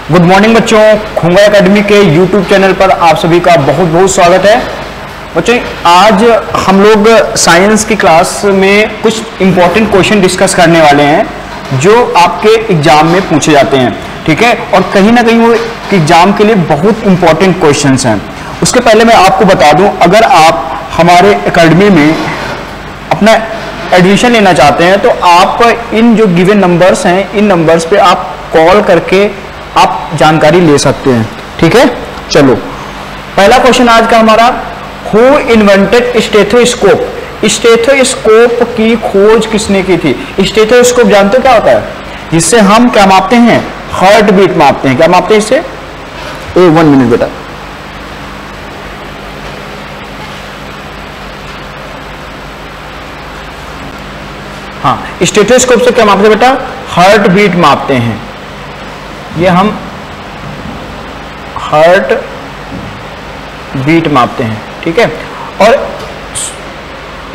Good morning बच्चों, Khunga academy के YouTube channel पर आप सभी का बहुत बहुत स्वागत है। बच्चों आज हम लोग साइंस की क्लास में कुछ इंपॉर्टेंट क्वेश्चन डिस्कस करने वाले हैं जो आपके एग्जाम में पूछे जाते हैं, ठीक है। और कहीं ना कहीं वो एग्जाम के लिए बहुत इंपॉर्टेंट क्वेश्चंस हैं। उसके पहले मैं आपको बता दूं, अगर आप हमारे एकेडमी में अपना एडमिशन लेना चाहते हैं तो आप इन जो गिवन नंबर्स हैं, इन नंबर्स पे आप कॉल करके आप जानकारी ले सकते हैं, ठीक है। चलो पहला क्वेश्चन आज का हमारा, हु इन्वेंटेड स्टेथोस्कोप। स्टेथोस्कोप की खोज किसने की थी? स्टेथोस्कोप जानते हो क्या होता है? जिससे हम क्या मापते हैं? हार्ट बीट मापते हैं। क्या मापते हैं इससे? 1 मिनट बेटा। हाँ, स्टेथोस्कोप से क्या मापते हैं बेटा? हार्ट बीट मापते हैं। ये हम हार्ट बीट मापते हैं, ठीक है। और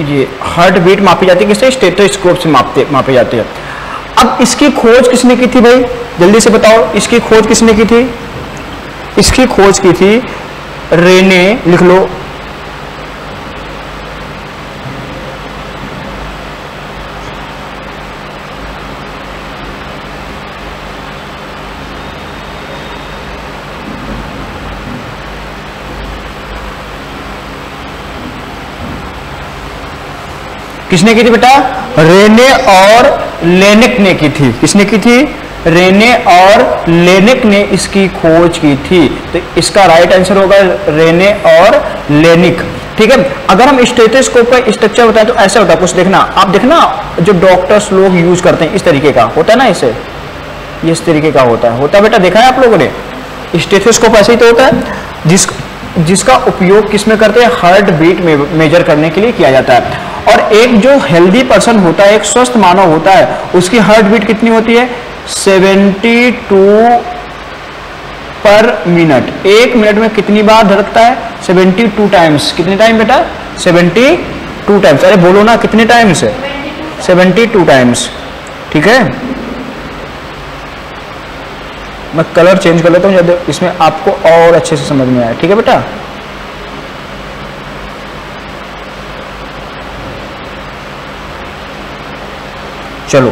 ये हार्ट बीट मापी जाती है किससे? स्टेथोस्कोप से मापे जाते हैं। अब इसकी खोज किसने की थी भाई? जल्दी से बताओ, इसकी खोज किसने की थी? इसकी खोज की थी रेने, लिख लो, किसने की थी बेटा? रेने और लेनिक ने की थी। किसने की थी? रेने और लेनिक ने इसकी खोज की थी। तो इसका राइट आंसर होगा रेने और लेनिक, ठीक है। अगर हम स्टेथोस्कोप का स्ट्रक्चर बताएं तो ऐसा होता है, कुछ देखना, आप देखना जो डॉक्टर्स लोग यूज करते हैं इस तरीके का होता है ना, इसे ये इस तरीके का होता है बेटा, देखा है आप लोगों ने? स्टेथोस्कोप ऐसे ही तो होता है जिसका उपयोग किसमें करते हैं? हार्ट बीट में मेजर करने के लिए किया जाता है। और एक जो हेल्दी पर्सन होता है, एक स्वस्थ मानव होता है, उसकी हार्ट बीट कितनी होती है? 72 पर मिनट। 1 मिनट में कितनी बार धड़कता है? 72 टाइम्स। कितने टाइम बेटा? 72 टाइम्स। अरे बोलो ना, कितने टाइम्स है? 72 टाइम्स, ठीक है। मैं कलर चेंज कर लेता हूँ, इसमें आपको और अच्छे से समझ में आए, ठीक है बेटा। चलो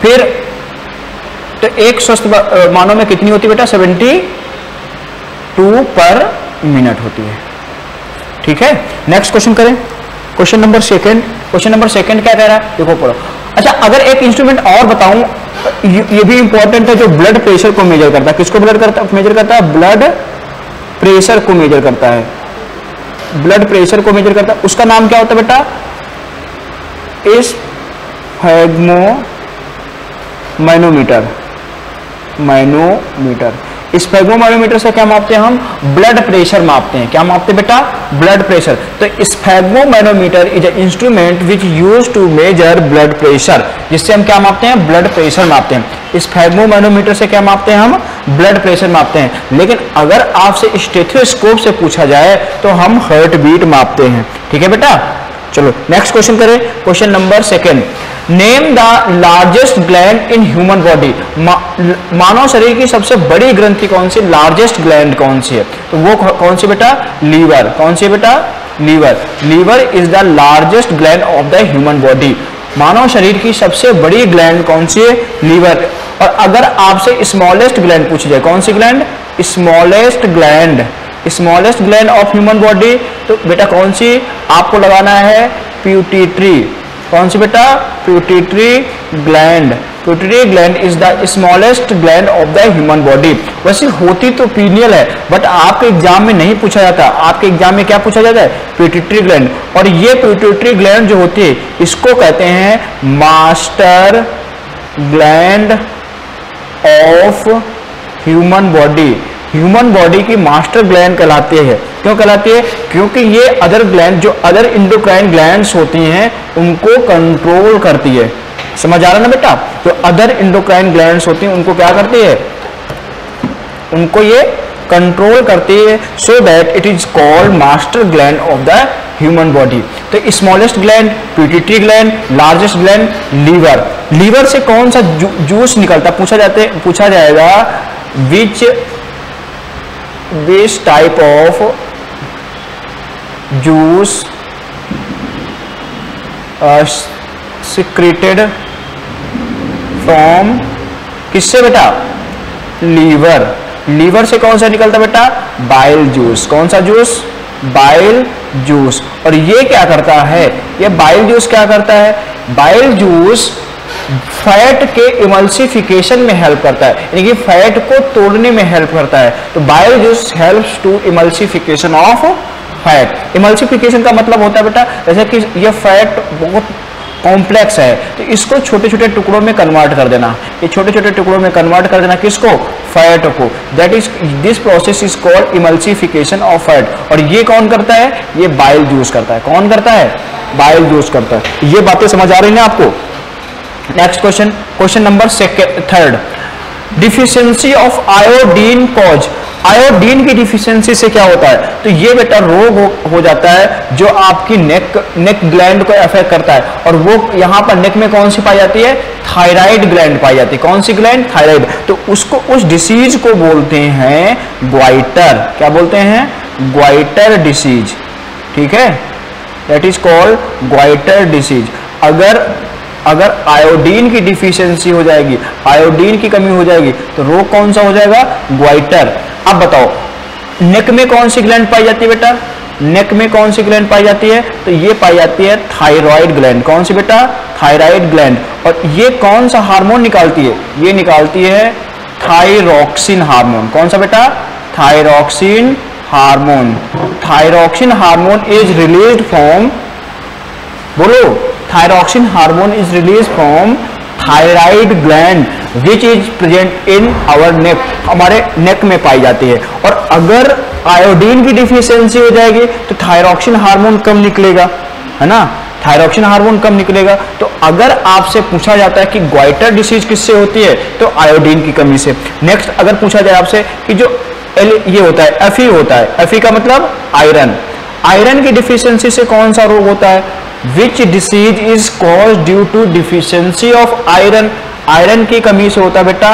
फिर तो एक स्वस्थ मानव में कितनी होती है बेटा? 72 पर मिनट होती है, ठीक है। नेक्स्ट क्वेश्चन करें, question number second. Question number second क्या कह रहा है? देखो पढ़ो। अच्छा, अगर एक इंस्ट्रूमेंट और बताऊं, ये भी इंपॉर्टेंट है, जो ब्लड प्रेशर को मेजर करता है। किसको मेजर करता है? ब्लड प्रेशर को मेजर करता है। ब्लड प्रेशर को मेजर करता है, उसका नाम क्या होता है बेटा? स्फैग्मोमैनोमीटर। स्फैग्मोमैनोमीटर से क्या मापते हैं हम? ब्लड प्रेशर मापते हैं। क्या मापते हैं बेटा? Blood pressure. तो sphygmomanometer is a instrument which used to measure blood pressure, जिससे हम क्या मापते हैं? ब्लड प्रेशर मापते हैं। स्फैग्मोमैनोमीटर से क्या मापते हैं हम? ब्लड प्रेशर मापते हैं। लेकिन अगर आपसे स्टेथोस्कोप से पूछा जाए तो हम हार्ट बीट मापते हैं, ठीक है बेटा। चलो नेक्स्ट क्वेश्चन करें, question number second. Name the largest gland in human body. मानव शरीर की सबसे बड़ी ग्रंथि कौन सी? लार्जेस्ट ग्लैंड कौन सी है? तो वो कौन सी बेटा? लीवर। कौन सी बेटा? Liver. Liver is the largest gland of the human body. मानव शरीर की सबसे बड़ी ग्लैंड कौन सी है? लीवर। और अगर आपसे स्मॉलेस्ट ग्लैंड पूछी जाए, कौन सी gland? Smallest gland. Smallest gland of human body, तो बेटा कौन सी? आपको लगाना है पिट्यूटरी। कौन सी बेटा? Pituitary gland. Pituitary gland is the smallest gland of the human body. वैसे होती तो पीनियल है, बट आपके एग्जाम में नहीं पूछा जाता। आपके एग्जाम में क्या पूछा जाता है? Pituitary gland. और ये पिट्यूटरी ग्लैंड जो होती है, इसको कहते हैं master gland of human body. Human body की मास्टर ग्लैंड कहलाती है। क्यों कहलाती है? क्योंकि ये अदर ग्लैंड, जो अदर इंडोक्राइन ग्लैंड्स होती हैं, उनको कंट्रोल करती है। समझ आ रहा ना बेटा? जो अदर इंडोक्राइन ग्लैंड्स होती हैं उनको क्या करती है? उनको ये कंट्रोल करती है, so that it is called master gland of the human body. तो smallest gland pituitary gland, largest gland liver. Liver से कौन सा जूस निकलता? पूछा जाएगा which type of juice secreted from किससे बेटा, लीवर, लीवर से कौन सा निकलता बेटा, बाइल जूस, कौन सा जूस, बाइल जूस। और ये क्या करता है, ये बाइल जूस क्या करता है, बाइल जूस फैट के इमल्सिफिकेशन में हेल्प करता है, यानी कि फैट को तोड़ने में हेल्प करता है। तो bile juice helps to emulsification of fat. Emulsification का मतलब होता है बेटा, जैसे कि ये फैट बहुत कॉम्प्लेक्स है तो इसको छोटे छोटे टुकड़ों में कन्वर्ट कर देना, ये छोटे छोटे टुकड़ों में कन्वर्ट कर देना किसको, फैट को। That is this process is called emulsification of fat. और ये कौन करता है, ये बाइल जूस करता है। कौन करता है, बाइल जूस करता है। ये बातें समझ आ रही हैं आपको। Next question, question number third, deficiency of iodine cause. Iodine की डिफिशियंसी से क्या होता है, तो ये बेटा रोग हो जाता है जो आपकी नेक ग्लैंड को अफेक्ट करता है। और वो यहाँ पर नेक में कौन सी पाई जाती है, थायराइड ग्लैंड पाई जाती है। कौन सी ग्लैंड, थायराइड। तो उसको, उस डिसीज को बोलते हैं ग्वाइटर। क्या बोलते हैं, ग्वाइटर डिसीज। ठीक है, that is called goitre disease. अगर आयोडीन की डिफिशियंसी हो जाएगी, आयोडीन की कमी हो जाएगी तो रोग कौन सा हो जाएगा, ग्वाइटर। अब बताओ नेक में कौन सी ग्लैंड पाई जाती है बेटा, नेक में कौन सी ग्लैंड पाई जाती है, तो ये पाई जाती है थायराइड ग्लैंड। कौन सी बेटा, थायराइड ग्लैंड। और ये कौन सा हार्मोन निकालती है, ये निकालती है थायरॉक्सिन हार्मोन। कौन सा बेटा, thyroxine hormone. Thyroxine hormone is released from, बोलो, thyroxine hormone is release from thyroid gland which is present in our neck, हमारे नेक में पाई जाती है। और अगर आयोडीन की डिफिशियंसी हो जाएगी तो थायरॉक्सिन हार्मोन कम निकलेगा, है ना, थायरॉक्सिन हार्मोन कम निकलेगा। तो अगर आपसे पूछा जाता है कि ग्वाइटर डिसीज किससे होती है, तो आयोडीन की कमी से। नेक्स्ट अगर पूछा जाए आपसे कि जो ये होता है, एफी होता है, एफी का मतलब आयरन, आयरन की डिफिशियंसी से कौन सा रोग होता है, which disease is cause due to deficiency of iron. Iron की कमी से होता है बेटा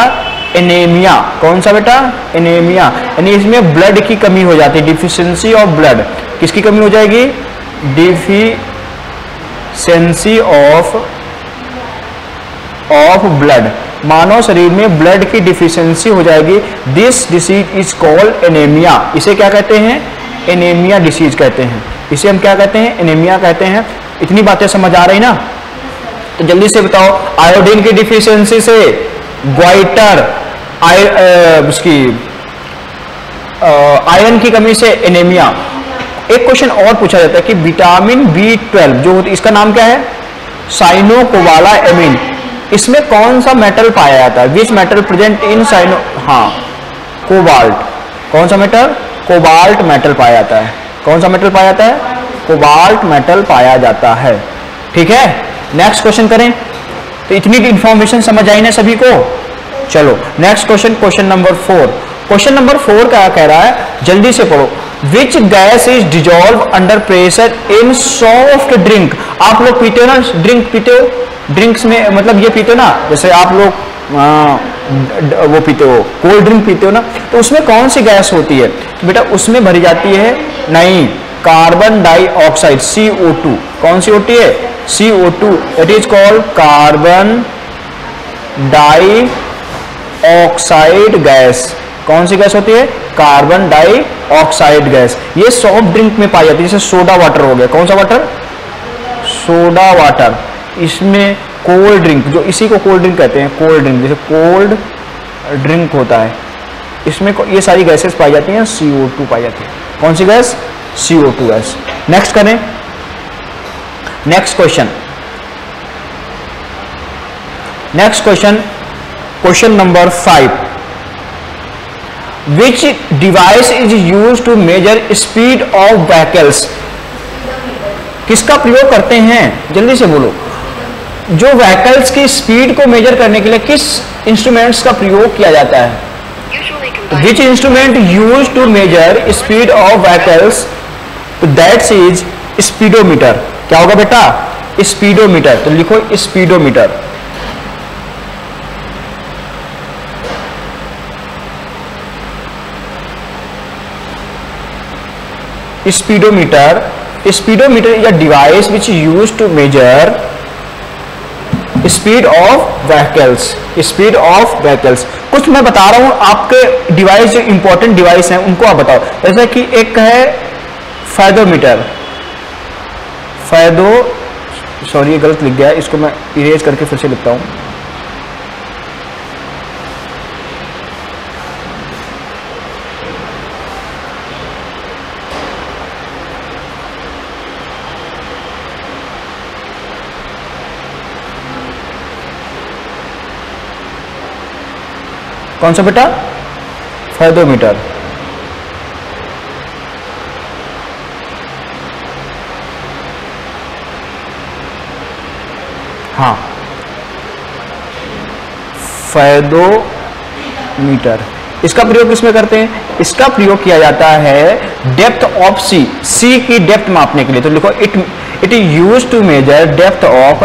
एनीमिया। कौन सा बेटा, एनीमिया, यानी इसमें ब्लड की कमी हो जाती है, डिफिशियंसी ऑफ ब्लड। किसकी कमी हो जाएगी, डिफिशियंसी ऑफ ब्लड, मानव शरीर में ब्लड की डिफिशियंसी हो जाएगी। This disease is called anaemia. इसे क्या कहते हैं, एनीमिया डिसीज कहते हैं। इसे हम क्या कहते हैं, एनीमिया कहते हैं। इतनी बातें समझ आ रही ना, तो जल्दी से बताओ, आयोडीन की डिफिशियंसी से ग्वाइटर, उसकी आयरन की कमी से एनीमिया। एक क्वेश्चन और पूछा जाता है कि विटामिन B12 जो होती है, इसका नाम क्या है, साइनोकोबालामिन। इसमें कौन सा मेटल पाया जाता है, which metal present in cyano, हाँ, कोबाल्ट। कौन सा मेटल, कोबाल्ट मेटल पाया जाता है। कौन सा मेटल पाया जाता है, कोबाल्ट मेटल पाया जाता है। ठीक है, नेक्स्ट क्वेश्चन करें। तो इतनी इंफॉर्मेशन समझ आई ना सभी को। चलो next question, question number 4। Question number 4 क्या कह रहा है, जल्दी से पढ़ो। Which gas is dissolve under pressure in soft drink. आप लोग पीते हो ना, ड्रिंक पीते हो, ड्रिंक्स में मतलब ये पीते हो ना, जैसे आप लोग वो पीते हो, कोल्ड ड्रिंक पीते हो ना, तो उसमें कौन सी गैस होती है, तो बेटा उसमें भरी जाती है, नहीं, कार्बन डाइऑक्साइड, CO2। कौन सी होती है, CO2। It is called carbon dioxide gas. कौन सी गैस होती है, कार्बन डाइऑक्साइड गैस। ये सॉफ्ट ड्रिंक में पाई जाती है, जैसे सोडा वाटर हो गया। कौन सा वाटर, सोडा वाटर। इसमें कोल्ड ड्रिंक, जो इसी को कोल्ड ड्रिंक कहते हैं, कोल्ड ड्रिंक, जैसे कोल्ड ड्रिंक होता है, इसमें ये सारी गैसेस पाई जाती हैं, CO2 पाई जाती है। कौन सी गैस, CO2 गैस। नेक्स्ट करें, next question, next question, question number 5। Which device is use to measure speed of vehicles. किसका प्रयोग करते हैं, जल्दी से बोलो। जो व्हीकल्स की स्पीड को मेजर करने के लिए किस इंस्ट्रूमेंट्स का प्रयोग किया जाता है, which instrument use to measure speed of vehicles, that's is speedometer. क्या होगा बेटा, स्पीडोमीटर। तो लिखो speedometer. Speedometer is a device which use to measure speed of vehicles. कुछ मैं बता रहा हूं आपके डिवाइस जो इंपॉर्टेंट डिवाइस हैं उनको आप बताओ। जैसे कि एक है फैदोमीटर, सॉरी ये गलत लिख गया, इसको मैं इरेज करके फिर से लिखता हूं। कौन सा बेटा? फैदोमीटर। हाँ, फैदोमीटर। इसका प्रयोग किसमें करते हैं? इसका प्रयोग किया जाता है डेप्थ ऑफ सी की डेप्थ मापने के लिए। तो लिखो it is use to measure depth of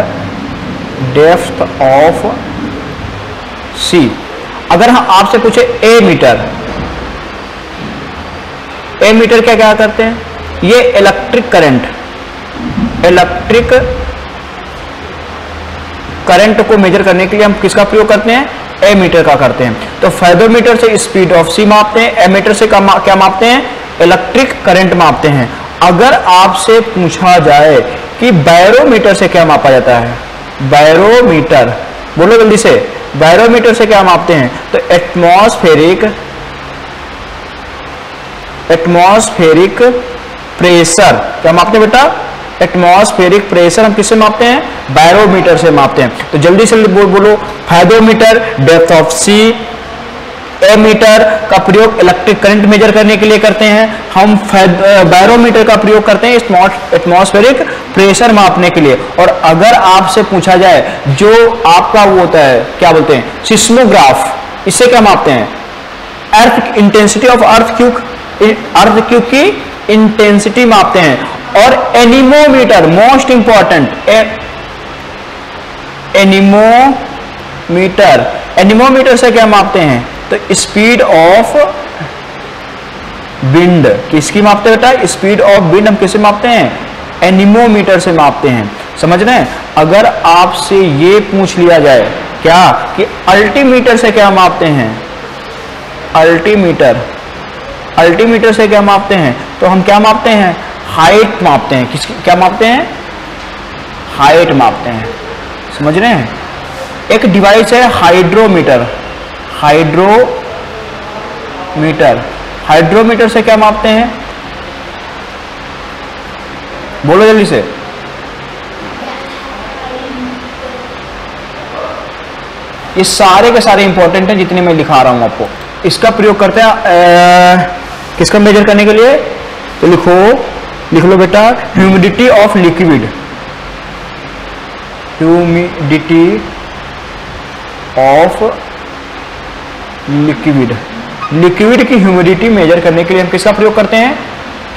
sea. अगर हम आपसे पूछे ए मीटर क्या करते हैं? ये इलेक्ट्रिक करंट को मेजर करने के लिए हम किसका प्रयोग करते हैं? ए मीटर का करते हैं। तो फैदोमीटर से स्पीड ऑफ सी मापते हैं, ए मीटर से क्या मापते हैं? इलेक्ट्रिक करंट मापते हैं। अगर आपसे पूछा जाए कि बैरोमीटर से क्या मापा जाता है? बैरोमीटर, बोलो जल्दी से, बैरोमीटर से क्या मापते हैं? तो एटमॉस्फेरिक प्रेशर क्या मापते हैं बेटा? एटमॉस्फेरिक प्रेशर हम किससे मापते हैं? बैरोमीटर से मापते हैं। तो जल्दी से बोलो, fathometer depth of sea, ammeter का प्रयोग इलेक्ट्रिक करंट मेजर करने के लिए करते हैं, हम बैरोमीटर का प्रयोग करते हैं एटमॉस्फेरिक प्रेशर मापने के लिए। और अगर आपसे पूछा जाए जो आपका वो होता है क्या बोलते हैं? सिस्मोग्राफ, इससे क्या मापते हैं? अर्थ इंटेंसिटी ऑफ अर्थक्यूक की इंटेंसिटी मापते हैं। और एनीमोमीटर, मोस्ट इंपॉर्टेंट, एनीमोमीटर से क्या मापते हैं? तो स्पीड ऑफ विंड, किसकी मापते हैं बेटा? स्पीड ऑफ विंड हम किससे मापते हैं? एनीमोमीटर से मापते हैं। समझ रहे हैं? अगर आपसे ये पूछ लिया जाए क्या कि अल्टीमीटर से क्या मापते हैं? अल्टीमीटर से क्या मापते हैं? तो हम क्या मापते हैं? हाइट मापते हैं। किसकी क्या मापते हैं? हाइट मापते हैं। समझ रहे हैं? एक डिवाइस है हाइड्रोमीटर से क्या मापते हैं? बोलो जल्दी से। ये सारे के सारे इंपॉर्टेंट हैं जितने मैं लिखा रहा हूं आपको। इसका प्रयोग करते हैं किसका मेजर करने के लिए? तो लिख लो बेटा, ह्यूमिडिटी ऑफ लिक्विड, लिक्विड की ह्यूमिडिटी मेजर करने के लिए हम किसका प्रयोग करते हैं?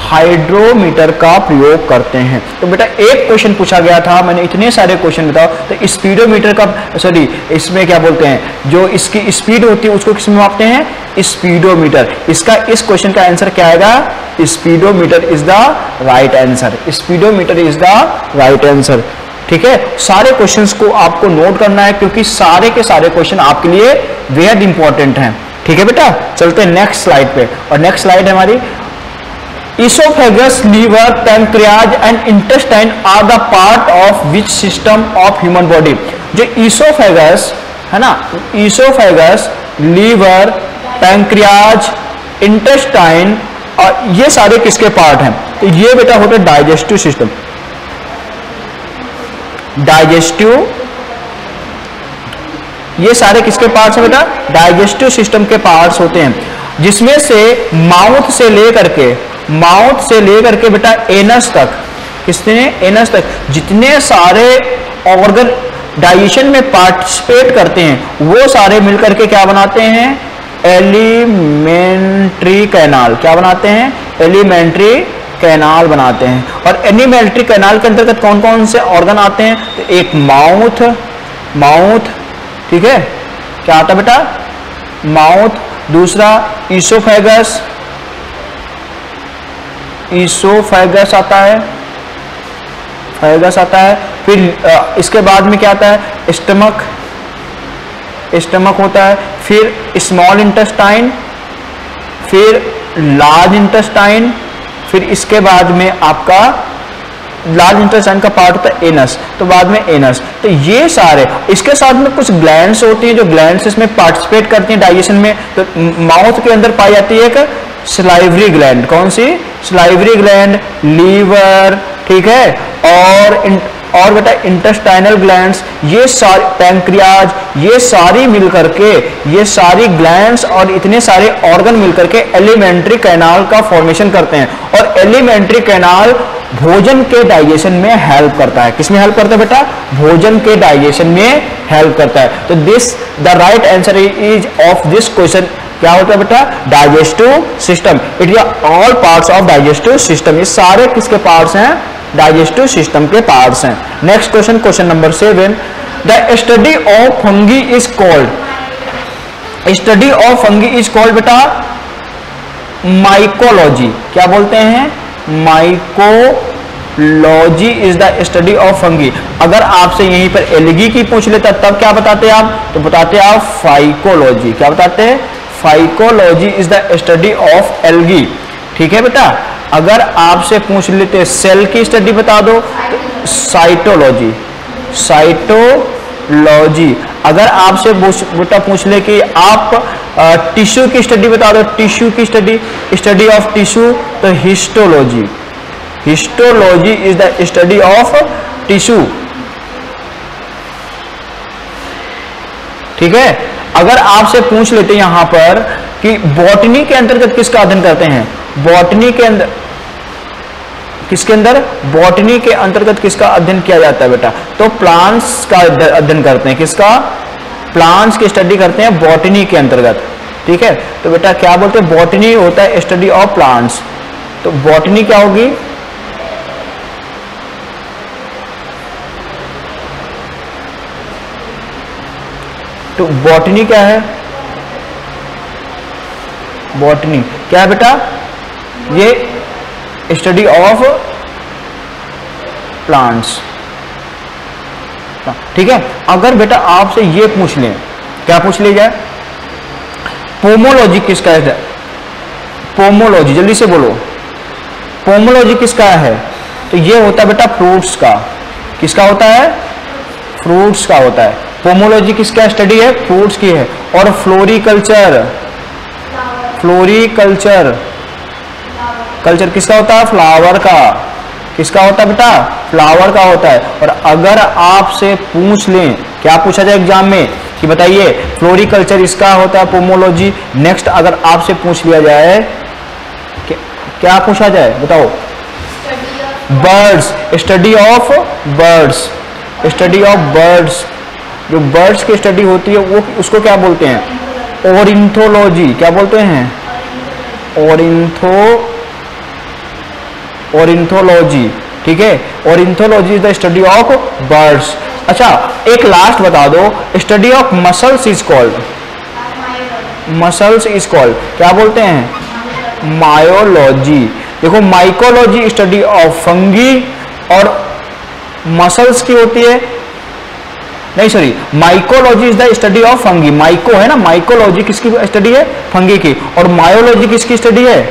हाइड्रोमीटर का प्रयोग करते हैं। तो बेटा एक क्वेश्चन पूछा गया था, मैंने इतने सारे क्वेश्चन बताओ, तो स्पीडोमीटर का इसमें क्या बोलते हैं, जो इसकी स्पीड होती है उसको किसमें मापते हैं? स्पीडोमीटर। इसका इस क्वेश्चन का आंसर क्या आएगा? Speedometer is the right answer. ठीक है, सारे क्वेश्चंस को आपको नोट करना है क्योंकि सारे के सारे क्वेश्चन आपके लिए बेहद इंपॉर्टेंट हैं। ठीक है बेटा, चलते हैं नेक्स्ट स्लाइड पे। और नेक्स्ट स्लाइड है हमारी, oesophagus, liver, pancreas and intestine are the part of which system of human body. जो इसोफेगस है ना, इसोफेगस, लीवर, पैंक्रियाज, इंटेस्टाइन और ये सारे किसके पार्ट हैं? तो ये बेटा होता है डाइजेस्टिव सिस्टम। ये सारे किसके पार्ट्स हैं बेटा? डाइजेस्टिव सिस्टम के पार्ट्स होते हैं, जिसमें से माउथ से लेकर के बेटा एनस तक, एनस तक जितने सारे ऑर्गन डाइजेशन में पार्टिसिपेट करते हैं वो सारे मिलकर के क्या बनाते हैं? Alimentary canal. क्या बनाते हैं? एलिमेंट्री कैनाल बनाते हैं। और एलिमेंट्री कैनाल के अंतर्गत कौन कौन से ऑर्गन आते हैं? तो एक माउथ, ठीक है, क्या आता है बेटा? माउथ। दूसरा इसोफेगस, ईसोफेगस आता है, फैगस आता है। फिर इसके बाद में क्या आता है, स्टमक, स्टमक होता है। फिर स्मॉल इंटेस्टाइन, फिर लार्ज इंटेस्टाइन, फिर इसके बाद में आपका लार्ज इंटेस्टाइन का पार्ट होता है एनस, तो बाद में एनस। तो ये सारे, इसके साथ में कुछ ग्लैंड्स होती हैं जो ग्लैंड्स इसमें पार्टिसिपेट करती हैं डाइजेशन में। तो माउथ के अंदर पाई जाती है एक सलाइवरी ग्लैंड, कौन सी, सलाइवरी ग्लैंड, लीवर, ठीक है, और बेटा इंटेस्टाइनल ग्लैंड्स, ये सारे, पैंक्रियाज, ये सारी मिलकर के, ये सारी ग्लैंड्स और इतने सारे ऑर्गन मिलकर के एलिमेंट्री कैनाल का फॉर्मेशन करते हैं। और एलिमेंट्री कैनाल भोजन के डाइजेशन में हेल्प करता है। किसमें हेल्प करता है बेटा, भोजन के डाइजेशन में हेल्प करता है। तो this the right answer is of this question क्या होता है बेटा, digestive system. It is all parts of digestive system, ये सारे किसके पार्ट्स हैं, डाइजेस्टिव सिस्टम के पार्ट्स हैं। Next question, question number 7, the study of fungi is called, study of fungi is called बेटा माइकोलॉजी। क्या बोलते हैं, mycology is the study of fungi. अगर आपसे यहीं पर एल्गी की पूछ लेता तब क्या बताते आप, तो बताते आप फाइकोलॉजी। क्या बताते हैं, phycology is the study of algae, ठीक है बेटा। अगर आपसे पूछ लेते सेल की स्टडी बता दो तो साइटोलॉजी, साइटोलॉजी। अगर आपसे बेटा पूछ ले कि आप टिश्यू की स्टडी बता दो, टिश्यू की स्टडी, स्टडी ऑफ टिश्यू, तो histology, histology is the study of tissue, ठीक है। अगर आपसे पूछ लेते यहां पर कि बॉटनी के अंतर्गत किसका अध्ययन करते हैं, बॉटनी के अंदर, किसके अंदर, बॉटनी के अंतर्गत किसका अध्ययन किया जाता है बेटा, तो प्लांट्स का अध्ययन करते हैं। किसका, प्लांट्स की स्टडी करते हैं बॉटनी के अंतर्गत, ठीक है। तो बेटा क्या बोलते हैं, बॉटनी होता है स्टडी ऑफ प्लांट्स, तो बॉटनी क्या होगी, तो बॉटनी क्या है, बॉटनी क्या है बेटा, ये स्टडी ऑफ प्लांट्स, ठीक है। अगर बेटा आपसे ये पूछ लें, क्या पूछ लिया जाए, पोमोलॉजी किसका है, पोमोलॉजी, जल्दी से बोलो, पोमोलॉजी किसका है, तो ये होता है बेटा फ्रूट्स का। किसका होता है, फ्रूट्स का होता है। पोमोलॉजी किसका स्टडी है, फ्रूट्स की है। और फ्लोरिकल्चर, फ्लोरिकल्चर, कल्चर किसका होता है, फ्लावर का। किसका होता है बेटा, फ्लावर का होता है। और अगर आपसे पूछ लें, क्या पूछा जाए एग्जाम में कि बताइए फ्लोरिकल्चर इसका होता है पोमोलॉजी। नेक्स्ट अगर आपसे पूछ लिया जाए, क्या पूछा जाए बताओ, birds, study of birds, study of birds, जो बर्ड्स की स्टडी होती है वो उसको क्या बोलते हैं, ऑर्निथोलॉजी। क्या बोलते हैं, ऑर्निथोलॉजी, ठीक है। Ornithology is the study of birds. अच्छा एक लास्ट बता दो, study of muscles is called, muscles is called क्या बोलते हैं, मायोलॉजी। देखो माइकोलॉजी स्टडी ऑफ फंगी और मसल्स की होती है, नहीं sorry, mycology is the study of fungi. Myco है ना, माइकोलॉजी किसकी स्टडी है, फंगी की। और मायोलॉजी किसकी स्टडी है,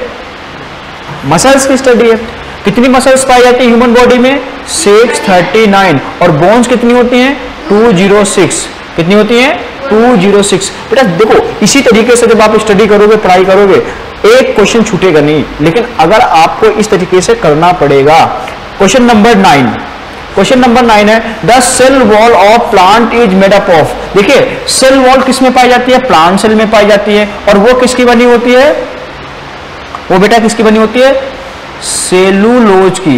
मसल्स की स्टडी है। कितनी मसल्स पाई जाती है ह्यूमन बॉडी में, 639। और बोन्स कितनी होती हैं, 206। कितनी होती हैं, 206। बेटा देखो इसी तरीके से जब आप स्टडी करोगे, पढ़ाई करोगे, एक क्वेश्चन छूटेगा नहीं, लेकिन अगर आपको इस तरीके से करना पड़ेगा। क्वेश्चन नंबर 9, क्वेश्चन नंबर 9 है, the cell wall of plant is made up of. देखिए सेल वॉल किस में पाई जाती है, प्लांट सेल में पाई जाती है। और वो किसकी बनी होती है, वो बेटा किसकी बनी होती है, सेलुलोज की,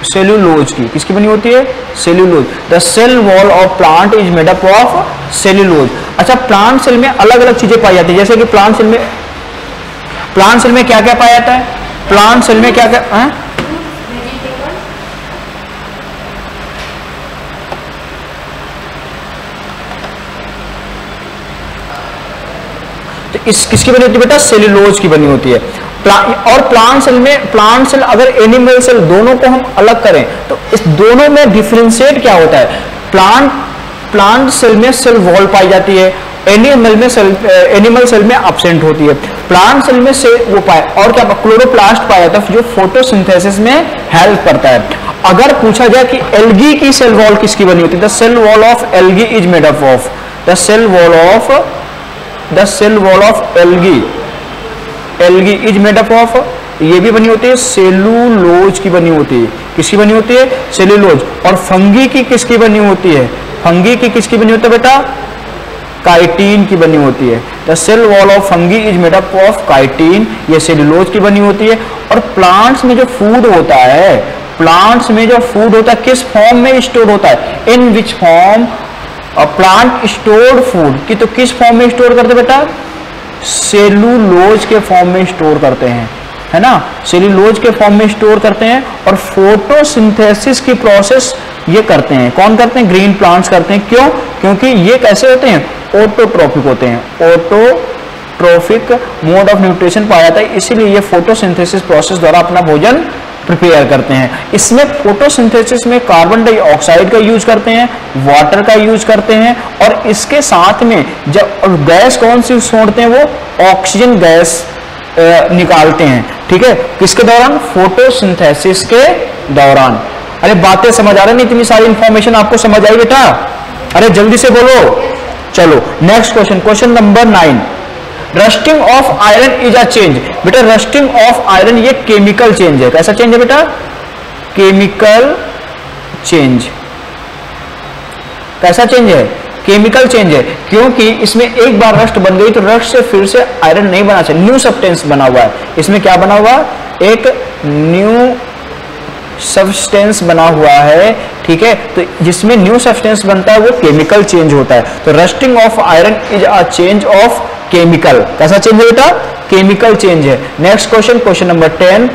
सेलुलोज की। किसकी बनी होती है, cellulose. The cell wall of plant is made up of cellulose. अच्छा प्लांट सेल में अलग अलग चीजें पाई जाती है, जैसे कि प्लांट सेल में क्या क्या पाया जाता है, प्लांट सेल में क्या क्या है? तो इस किसकी बनी होती है बेटा, सेलुलोज की बनी होती है। और प्लांट सेल अगर एनिमल सेल दोनों को हम अलग करें तो इस दोनों में डिफरेंशिएट क्या होता है? प्लांट सेल में सेल वॉल पाई जाती है, एनिमल सेल में एब्सेंट होती है। प्लांट सेल में से वो पाए और क्या क्लोरोप्लास्ट पाया जाता है जो फोटोसिंथेसिस में हेल्प करता है। अगर पूछा जाए कि एल्गी की सेल वॉल किसकी बनी होती है, the cell wall of algae is made up of, the cell wall of algae is made up of, ये भी बनी होती है सेलुलोज की बनी होती है। किसकी बनी होती है? सेलुलोज। और फंगी की किसकी बनी होती है? फंगी की किसकी बनी होती है बेटा? काइटिन की बनी होती है। The cell wall of fungi is made up of chitin, ये सेलुलोज की बनी होती है। और प्लांट्स में जो फूड होता है, किस फॉर्म में स्टोर होता है? In which form plant stored food की, तो किस फॉर्म में स्टोर करते बेटा? सेलुलोज के फॉर्म में स्टोर करते हैं, है ना, सेलुलोज के फॉर्म में स्टोर करते हैं। और फोटोसिंथेसिस की प्रोसेस ये करते हैं, कौन करते हैं? ग्रीन प्लांट्स करते हैं। क्यों? क्योंकि ये कैसे होते हैं? ऑटोट्रोफिक होते हैं, ऑटोट्रोफिक मोड ऑफ न्यूट्रिशन पाया जाता है, इसीलिए ये फोटोसिंथेसिस प्रोसेस द्वारा अपना भोजन प्रिपेयर करते हैं। इसमें फोटोसिंथेसिस में कार्बन डाइऑक्साइड का यूज करते हैं, वाटर का यूज करते हैं, और इसके साथ में जब गैस कौन सी छोड़ते हैं? वो ऑक्सीजन गैस निकालते हैं। ठीक है, किसके दौरान? फोटोसिंथेसिस के दौरान। अरे बातें समझ आ रही नहीं? इतनी सारी इंफॉर्मेशन आपको समझ आई बेटा? अरे जल्दी से बोलो। चलो next question, question number 9, rusting of iron is a change. बेटा रस्टिंग ऑफ आयरन ये केमिकल चेंज है। कैसा चेंज है बेटा? Chemical change. कैसा चेंज है? केमिकल चेंज है, क्योंकि इसमें एक बार रस्ट बन गई तो रस्ट से फिर से आयरन नहीं बना चाहिए, न्यू सब्सटेंस बना हुआ है। इसमें क्या बना हुआ? एक न्यू सब्सटेंस बना हुआ है। ठीक है, तो जिसमें न्यू सब्सटेंस बनता है वो केमिकल चेंज होता है। तो rusting of iron is a change of chemical. कैसा चेंज है बेटा? केमिकल चेंज है। Next question, question number 10,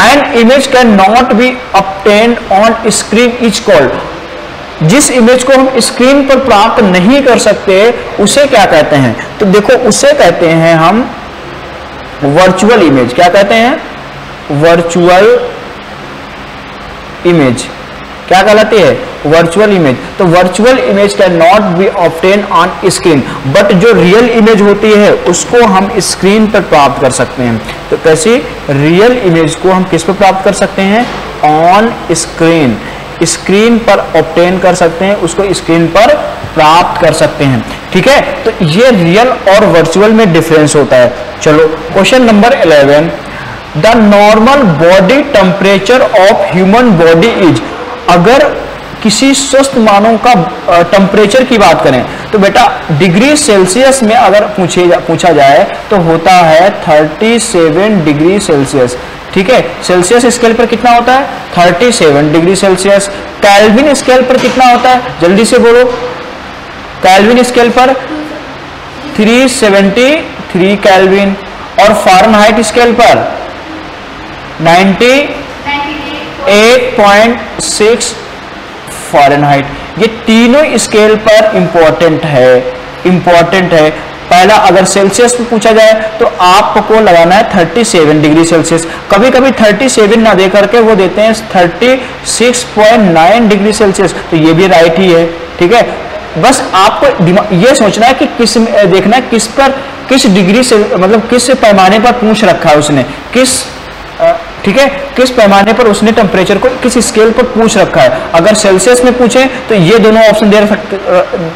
an image can not B obtained on screen is called. जिस इमेज को हम स्क्रीन पर प्राप्त नहीं कर सकते उसे क्या कहते हैं? तो देखो उसे कहते हैं हम वर्चुअल इमेज। क्या कहते हैं? Virtual image. क्या कहलाती है? Virtual image. तो virtual image can not be obtain on screen, but जो रियल इमेज होती है उसको हम स्क्रीन पर प्राप्त कर सकते हैं। तो कैसी? रियल इमेज को हम किस पर प्राप्त कर सकते हैं? ऑन स्क्रीन, स्क्रीन पर ऑब्टेन कर सकते हैं, उसको स्क्रीन पर प्राप्त कर सकते हैं। ठीक है, तो ये रियल और वर्चुअल में डिफरेंस होता है। चलो question number 11, the normal body temperature of human body is. अगर किसी स्वस्थ मानव का टेम्परेचर की बात करें तो बेटा डिग्री सेल्सियस में अगर पूछा जाए तो होता है 37 डिग्री सेल्सियस। ठीक है, सेल्सियस स्केल पर कितना होता है? 37 डिग्री सेल्सियस। केल्विन स्केल पर कितना होता है? जल्दी से बोलो। केल्विन स्केल पर 373 केल्विन। और फ़ारेनहाइट स्केल पर 98.6 फ़ारेनहाइट। ये तीनों स्केल पर इंपॉर्टेंट है। पहला अगर सेल्सियस में पूछा जाए तो आपको लगाना है 37 डिग्री सेल्सियस। कभी कभी 37 ना दे करके वो देते हैं 36.9 डिग्री सेल्सियस, तो ये भी राइट ही है। ठीक है, बस आपको ये सोचना है कि देखना है किस डिग्री से, मतलब किस पैमाने पर पूछ रखा है उसने, ठीक है, किस पैमाने पर उसने टेम्परेचर को किस स्केल पर पूछ रखा है। अगर सेल्सियस में पूछे तो ये दोनों ऑप्शन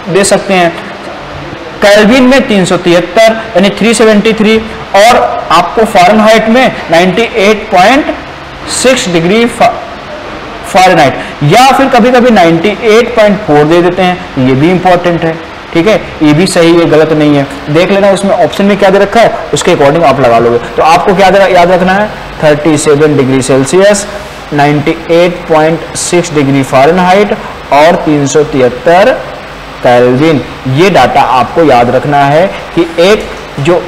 दे सकते हैं। केल्विन में 373 यानी 373, और आपको फ़ारेनहाइट में 98.6 डिग्री फ़ारेनहाइट, या फिर कभी कभी 98.4 दे देते हैं, ये भी इंपॉर्टेंट है। ठीक है, ये भी सही है, गलत नहीं है। देख लेना उसमें ऑप्शन में क्या दे रखा है, उसके अकॉर्डिंग आप लगा लोगे। तो आपको क्या याद रखना है? 37 डिग्री सेल्सियस, 98.6 डिग्री फ़ारेनहाइट और 373 केल्विन। ये डाटा आपको याद रखना है कि एक जो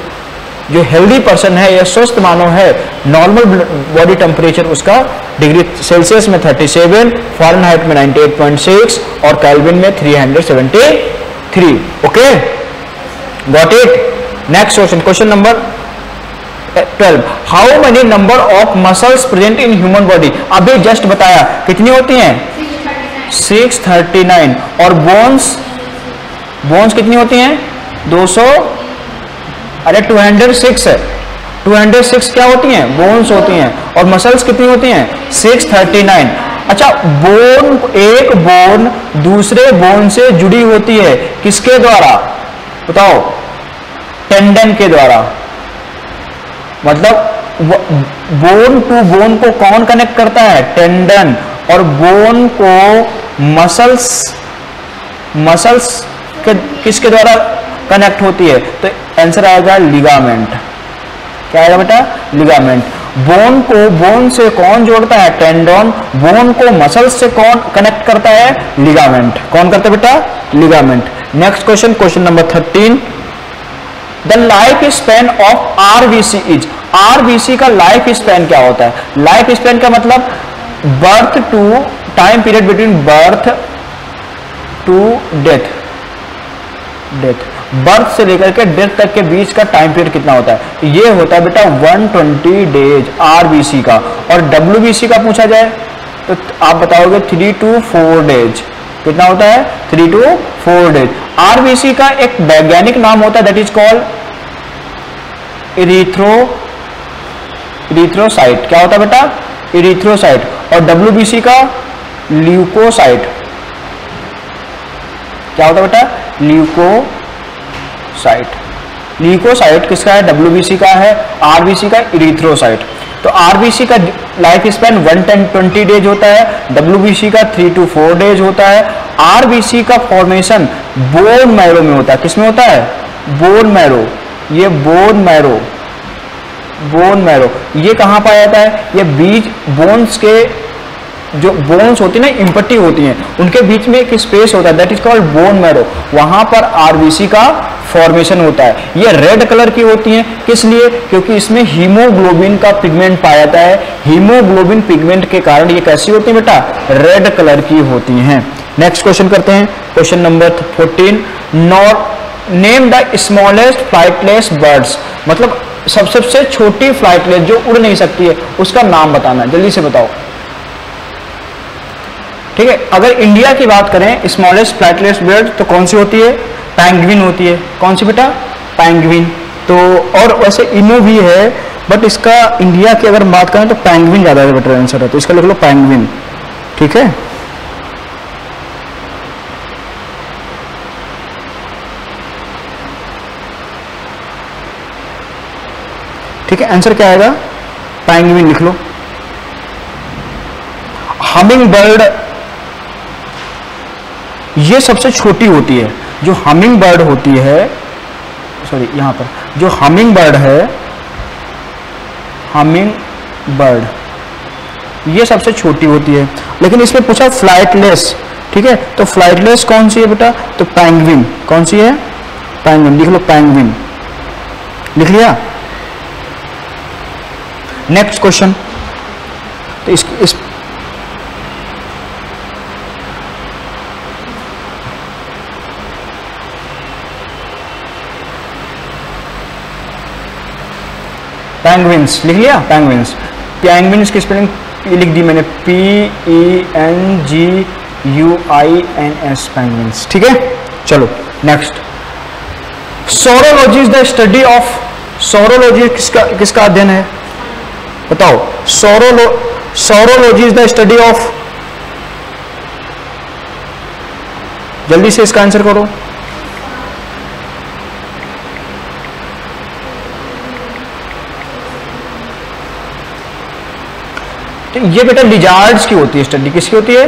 हेल्दी पर्सन है या स्वस्थ मानव है, नॉर्मल बॉडी टेम्परेचर उसका डिग्री सेल्सियस में 37, फ़ारेनहाइट में 98.6 और केल्विन में 373। Okay, got it. Next question, question number 12. How many number of muscles present in human body? अभी जस्ट बताया कितनी होती हैं? 639. और बोन्स कितनी होती हैं? 200, अरे 206 क्या होती हैं? बोन्स होती हैं. और मसल्स कितनी होती हैं? 639. अच्छा, एक बोन दूसरे बोन से जुड़ी होती है किसके द्वारा? बताओ. टेंडन के द्वारा. मतलब बोन टू बोन को कौन कनेक्ट करता है? टेंडन. और बोन को मसल्स किसके द्वारा कनेक्ट होती है? तो आंसर आएगा लिगामेंट. क्या आएगा बेटा? लिगामेंट. बोन को बोन से कौन जोड़ता है? टेंडन. बोन को मसल्स से कौन कनेक्ट करता है? लिगामेंट. कौन करता है बेटा? Ligament. Next question, question number 13. The life span of RBC is. RBC का लाइफ स्पैन क्या होता है? लाइफ स्पैन का मतलब birth to time period between birth to death. Birth से लेकर के डेथ तक के बीच का टाइम पीरियड कितना होता है? ये होता है बेटा 120 डेज आरबीसी का. और डब्ल्यूबीसी का पूछा जाए तो आप बताओगे 3 to 4 डेज. कितना होता है? 3 to 4 डेज. आरबीसी का एक वैज्ञानिक नाम होता है, दैट इज कॉल्ड इरिथ्रोसाइट. क्या होता है बेटा? इरिथ्रोसाइट. और डब्ल्यूबीसी का ल्यूकोसाइट. क्या होता है बेटा? ल्यूकोसाइट किसका है? डब्ल्यूबीसी का है. आरबीसी का इरिथ्रोसाइट. तो आरबीसी का लाइफ स्पैन 120 डेज होता है. डब्ल्यूबीसी का 3 to 4 डेज होता है. आरबीसी का फॉर्मेशन बोन मैरो में होता है. किसमें होता है? Bone marrow. ये बोन मैरो ये कहां पाया जाता है? ये बीच बोन्स के जो बोन्स होती है ना, इम्पट्टी होती हैं, उनके बीच में एक स्पेस होता है, that is called bone marrow. वहां पर आरबीसी का फॉर्मेशन होता है. ये रेड कलर की होती हैं. किस लिए? क्योंकि इसमें हीमोग्लोबिन का पिगमेंट पाया जाता है. हीमोग्लोबिन पिगमेंट के कारण ये कैसी होती है बेटा? रेड कलर की होती हैं. नेक्स्ट क्वेश्चन करते हैं, question number 14. Name the smallest flightless birds. मतलब सबसे छोटी फ्लाइटलेस जो उड़ नहीं सकती है, उसका नाम बताना. जल्दी से बताओ. ठीक है. अगर इंडिया की बात करें स्मॉलेस्ट फ्लाइटलेस बर्ड तो कौन सी होती है? पैंग्विन होती है. कौन सी बेटा? पैंग्विन. तो और वैसे इनो भी है, बट इसका इंडिया की अगर बात करें तो पैंग्विन ज्यादा बेटर आंसर है. तो इसका लिख लो पैंग्विन. ठीक है. ठीक है. आंसर क्या आएगा? पैंग्विन लिख लो. हमिंग बर्ड ये सबसे छोटी होती है. जो हमिंग बर्ड होती है, सॉरी यहां पर जो हमिंग बर्ड है, हमिंग बर्ड ये सबसे छोटी होती है. लेकिन इसमें पूछा फ्लाइटलेस. ठीक है. तो फ्लाइटलेस कौन सी है बेटा? तो पैंग्विन. कौन सी है? पैंग्विन. लिख लो पैंग्विन. लिख लिया. Next question. तो इस पैंग्विन्स लिख लिया. पैंग्विन्स की स्पेलिंग ये लिख दी मैंने, PENGUINS पैंग्विन्स. ठीक है. चलो next. Saurology is the study of. Saurology किसका अध्ययन है? बताओ. Saurology is the study of. जल्दी से इसका आंसर करो. तो ये बेटा लिजार्ड्स की होती है स्टडी. किसकी होती है?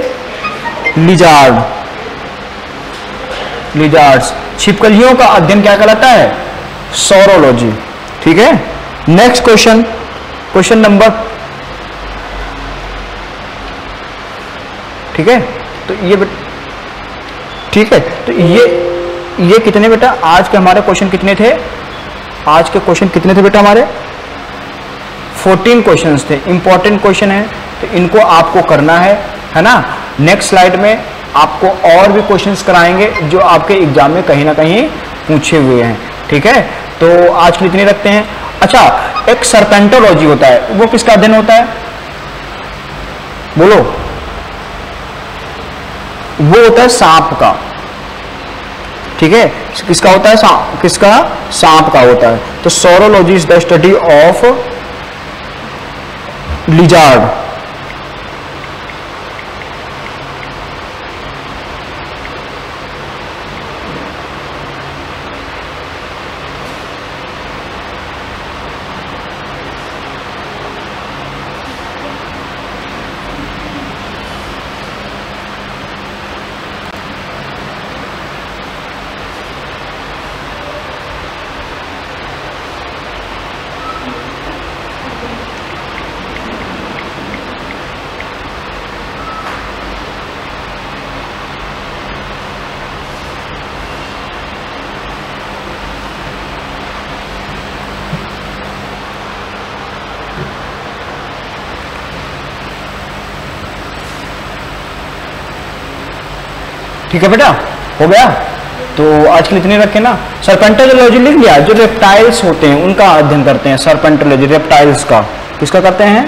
लिजार्ड्स. छिपकलियों का अध्ययन क्या कहलाता है? सोरोलॉजी. ठीक है. Next question, question number. ठीक है. तो ये ठीक है. तो ये कितने बेटा आज के हमारे क्वेश्चन कितने थे? आज के क्वेश्चन कितने थे बेटा? हमारे 14 क्वेश्चंस थे. इंपॉर्टेंट क्वेश्चन है तो इनको आपको करना है ना. नेक्स्ट स्लाइड में आपको और भी क्वेश्चंस कराएंगे जो आपके एग्जाम में कहीं ना कहीं पूछे हुए हैं. ठीक है. तो आज के लिए इतने रखते हैं. अच्छा, एक सर्पेंटोलॉजी होता है, वो किसका अध्ययन होता है, बोलो, वो होता है सांप का, ठीक है, किसका होता है, किसका, सांप का होता है। तो saurology is the study of lizard. ठीक है बेटा, हो गया। तो आज के लिए इतने रखे ना। सर्पेंटोलॉजी लिख लिया, जो रेप्टाइल्स होते हैं उनका अध्ययन करते हैं। सर्पेंटोलॉजी रेप्टाइल्स का, किसका करते हैं,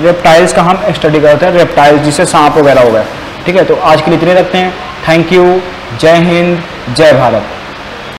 रेप्टाइल्स का हम स्टडी करते हैं, रेप्टाइल्स जिसे सांप वगैरह हो गए। ठीक है, तो आज के लिए इतने रखते हैं। थैंक यू, जय हिंद, जय भारत।